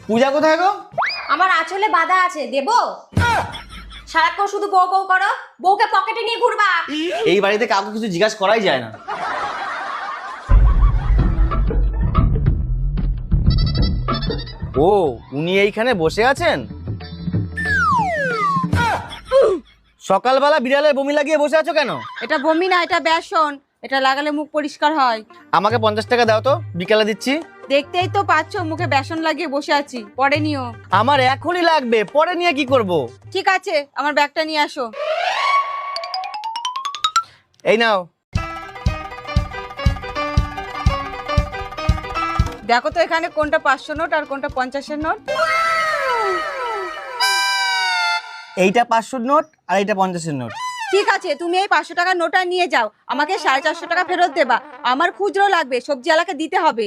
পূজা কোথায় গো? আমার আঁচলে বাঁধা আছে, দেবো? সারাক্ষণ শুধু বউ বউ করো, বউকে পকেটে নিয়ে ঘুরবা। এই বাড়িতে কাউকে কিছু জিজ্ঞাসা করাই যায় না। ও, উনি এইখানে বসে আছেন? সকালবেলা বিড়ালের বমি লাগিয়ে বসে আছো কেন? এটা বমি না, এটা বেসন। এটা লাগালে মুখ পরিষ্কার হয়। আমাকে 50 টাকা দাও তো, বিকালে দিচ্ছি। দেখতেই তো পাচ্ছ মুখে বেসন লাগিয়ে বসে আছি, পরে নিও। আমার এখনই লাগবে, পরে নিয়ে কি করব? ঠিক আছে, আমার ব্যাগটা নিয়ে আসো। এই নাও। দেখো তো এখানে কোনটা 500 নোট আর কোনটা 50-এর নোট। এইটা 500 নোট আর এইটা 50-এর নোট। ঠিক আছে, তুমি এই 500 টাকার নোটটা নিয়ে যাও, আমাকে 450 টাকা ফেরত দেবা। আমার খুচরো লাগবে, সবজিওয়ালাকে দিতে হবে।